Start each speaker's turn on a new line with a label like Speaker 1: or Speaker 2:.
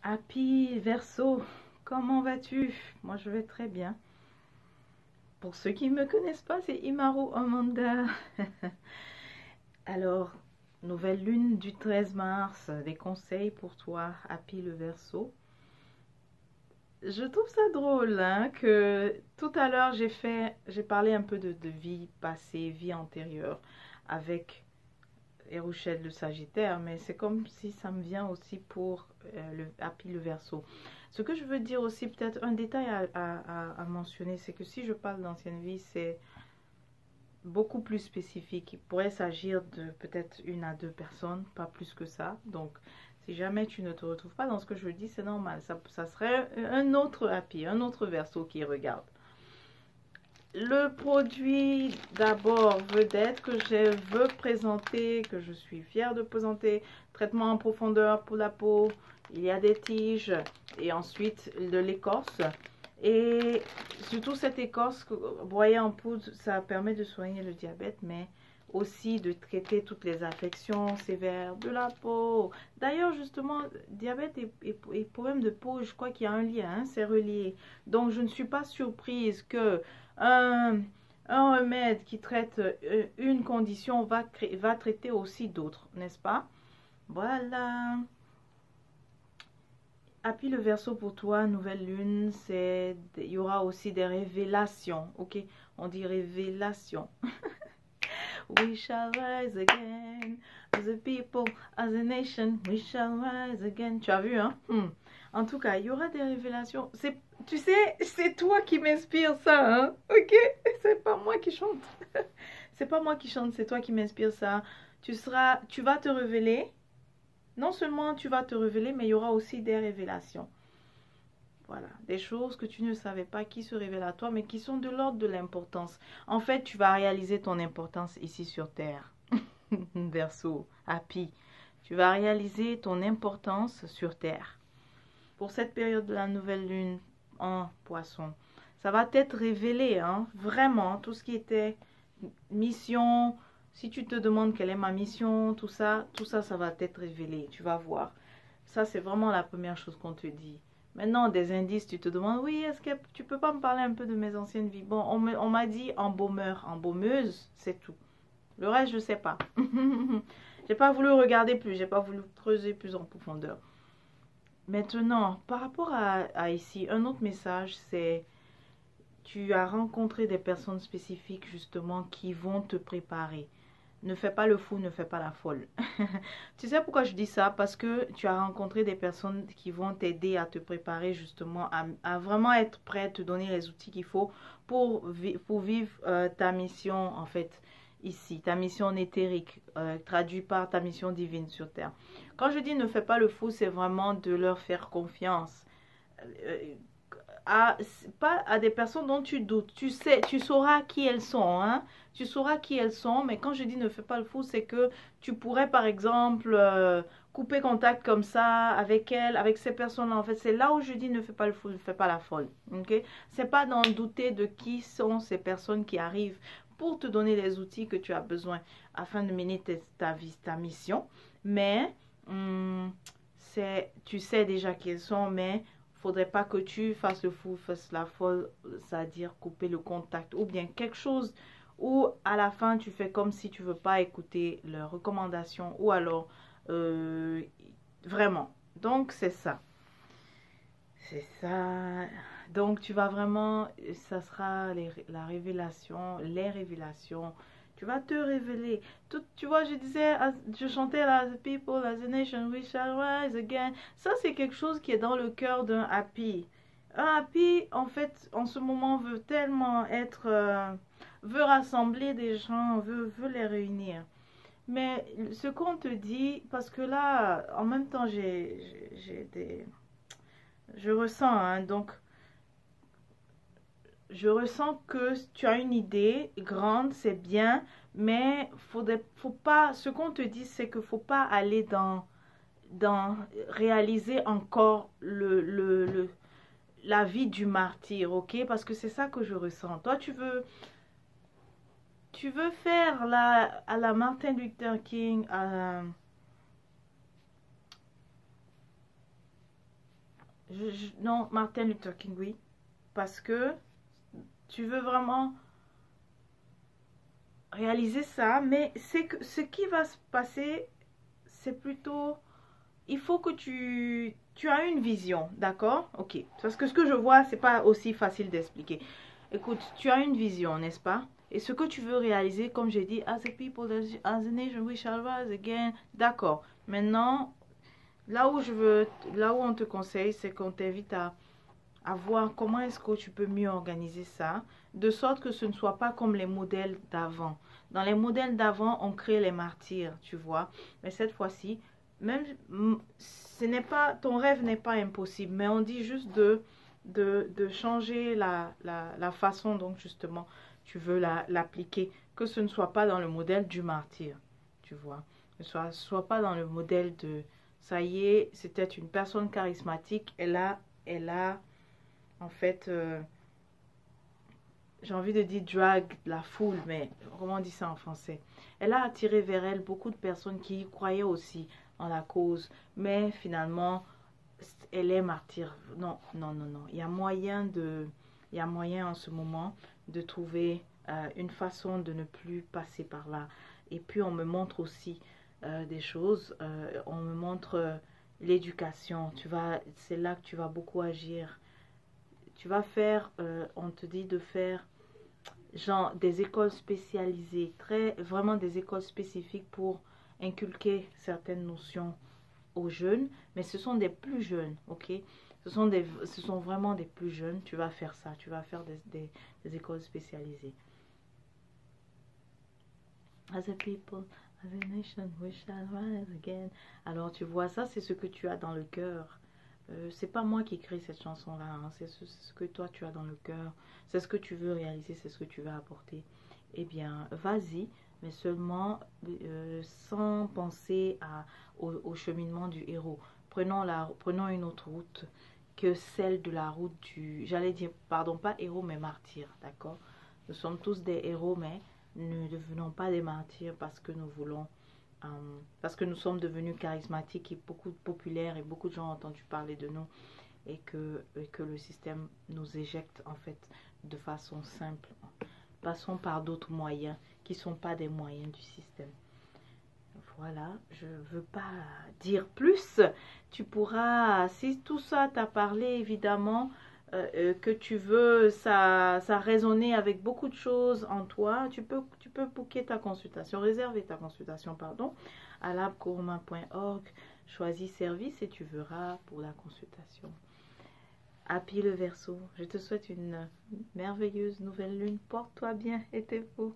Speaker 1: Happy Verseau, comment vas-tu? Moi je vais très bien. Pour ceux qui ne me connaissent pas, c'est Imaru Amanda. Alors, nouvelle lune du 13 mars, des conseils pour toi, Happy le Verseau. Je trouve ça drôle hein, que tout à l'heure j'ai parlé un peu de vie passée, vie antérieure avec Eruchet le Sagittaire, mais c'est comme si ça me vient aussi pour le Happy le Verseau. Ce que je veux dire aussi, peut-être un détail à mentionner, c'est que si je parle d'ancienne vie, c'est beaucoup plus spécifique. Il pourrait s'agir de peut-être 1 à 2 personnes, pas plus que ça. Donc, si jamais tu ne te retrouves pas dans ce que je dis, c'est normal. Ça serait un autre Happy, un autre Verseau qui regarde. Le produit d'abord vedette que je veux présenter, que je suis fière de présenter, traitement en profondeur pour la peau, il y a des tiges et ensuite de l'écorce. Et surtout cette écorce broyée en poudre, ça permet de soigner le diabète, mais aussi de traiter toutes les affections sévères de la peau. D'ailleurs, justement, diabète et problème de peau, je crois qu'il y a un lien, hein, c'est relié. Donc, je ne suis pas surprise que un remède qui traite une condition va traiter aussi d'autres, n'est-ce pas? Voilà. Happy le Verseau pour toi, nouvelle lune, il y aura aussi des révélations, ok? On dit révélation. We shall rise again, as a people, as a nation, we shall rise again. Tu as vu, hein? En tout cas, il y aura des révélations. Tu sais, c'est toi qui m'inspire ça, hein? Ok? C'est pas moi qui chante. C'est pas moi qui chante, c'est toi qui m'inspire ça. Tu vas te révéler. Non seulement tu vas te révéler, mais il y aura aussi des révélations. Voilà, des choses que tu ne savais pas qui se révèlent à toi, mais qui sont de l'ordre de l'importance. En fait, tu vas réaliser ton importance ici sur Terre. Verseau, Happy. Tu vas réaliser ton importance sur Terre. Pour cette période de la nouvelle lune en Poisson, ça va t'être révélé, hein, vraiment, tout ce qui était mission. Si tu te demandes quelle est ma mission, tout ça, ça va t'être révélé. Tu vas voir. Ça, c'est vraiment la première chose qu'on te dit. Maintenant, des indices, tu te demandes, oui, est-ce que tu peux pas me parler un peu de mes anciennes vies? Bon, on m'a dit embaumeur, embaumeuse, c'est tout. Le reste, je sais pas. J'ai pas voulu regarder plus, j'ai pas voulu creuser plus en profondeur. Maintenant, par rapport à ici, un autre message, c'est tu as rencontré des personnes spécifiques justement qui vont te préparer. Ne fais pas le fou, ne fais pas la folle. Tu sais pourquoi je dis ça? Parce que tu as rencontré des personnes qui vont t'aider à te préparer justement, à vraiment être prêt, te donner les outils qu'il faut pour vivre ta mission en fait ici, ta mission éthérique, traduit par ta mission divine sur Terre. Quand je dis ne fais pas le fou, c'est vraiment de leur faire confiance. Pas à des personnes dont tu doutes. Tu sais, tu sauras qui elles sont, hein. Tu sauras qui elles sont, mais quand je dis ne fais pas le fou, c'est que tu pourrais par exemple couper contact comme ça avec elles, avec ces personnes-là. En fait, c'est là où je dis ne fais pas le fou, ne fais pas la folle. Ok? C'est pas d'en douter de qui sont ces personnes qui arrivent pour te donner les outils que tu as besoin afin de mener ta vie, ta mission. Mais tu sais déjà qui elles sont, mais faudrait pas que tu fasses le fou, fasses la folle, c'est-à-dire couper le contact ou bien quelque chose où à la fin tu fais comme si tu veux pas écouter leurs recommandations ou alors vraiment. Donc c'est ça. C'est ça. Donc tu vas vraiment, ça sera la révélation, les révélations. Tu vas te révéler. Tout, tu vois, je chantais là, The people, as a nation, we shall rise again. Ça, c'est quelque chose qui est dans le cœur d'un happy. Un happy, en fait, en ce moment, veut tellement veut rassembler des gens, veut les réunir. Mais ce qu'on te dit, parce que là, en même temps, je ressens, hein, donc, je ressens que tu as une idée grande, c'est bien, mais faut pas, ce qu'on te dit, c'est que faut pas aller dans réaliser encore la vie du martyr, ok? Parce que c'est ça que je ressens. Toi, tu veux faire à la Martin Luther King, Non, Martin Luther King, oui. Parce que tu veux vraiment réaliser ça, mais c'est que ce qui va se passer, c'est plutôt, il faut que tu as une vision, d'accord? Ok, parce que ce que je vois, c'est pas aussi facile d'expliquer. Écoute, tu as une vision, n'est-ce pas? Et ce que tu veux réaliser, comme j'ai dit, as a people, as a nation, we shall rise again. D'accord. Maintenant, là où on te conseille, c'est qu'on t'invite à voir comment est-ce que tu peux mieux organiser ça, de sorte que ce ne soit pas comme les modèles d'avant. Dans les modèles d'avant, on crée les martyrs, tu vois. Mais cette fois-ci, même, ce n'est pas, ton rêve n'est pas impossible, mais on dit juste de changer la façon dont justement tu veux l'appliquer, que ce ne soit pas dans le modèle du martyr, tu vois. Que ce soit pas dans le modèle de, ça y est, c'était une personne charismatique, elle a en fait, j'ai envie de dire drag la foule, mais comment on dit ça en français? Elle a attiré vers elle beaucoup de personnes qui croyaient aussi en la cause, mais finalement, elle est martyre. Non, non, non, non. Il y a moyen en ce moment de trouver une façon de ne plus passer par là. Et puis on me montre aussi des choses. On me montre l'éducation. C'est là que tu vas beaucoup agir. Tu vas faire, on te dit de faire genre des écoles spécialisées, vraiment des écoles spécifiques pour inculquer certaines notions aux jeunes, mais ce sont des plus jeunes, ok? Ce sont vraiment des plus jeunes. Tu vas faire ça, tu vas faire des écoles spécialisées. As a people, as a nation, we shall rise again. Alors tu vois, ça c'est ce que tu as dans le cœur. C'est pas moi qui écris cette chanson-là, hein. C'est ce que toi tu as dans le cœur. C'est ce que tu veux réaliser, c'est ce que tu veux apporter. Eh bien, vas-y, mais seulement sans penser au cheminement du héros. Prenons une autre route que celle de la route j'allais dire, pardon, pas héros, mais martyr, d'accord? Nous sommes tous des héros, mais ne devenons pas des martyrs parce que nous voulons parce que nous sommes devenus charismatiques et beaucoup populaires et beaucoup de gens ont entendu parler de nous et que le système nous éjecte en fait de façon simple. Passons par d'autres moyens qui ne sont pas des moyens du système. Voilà, je ne veux pas dire plus. Tu pourras, si tout ça t'a parlé évidemment, que tu veux, ça a résonné avec beaucoup de choses en toi, tu peux booker ta consultation, réserver ta consultation, pardon, à labcourma.org, choisis service et tu verras pour la consultation. Happy le Verseau, je te souhaite une merveilleuse nouvelle lune, porte-toi bien et t'es beau.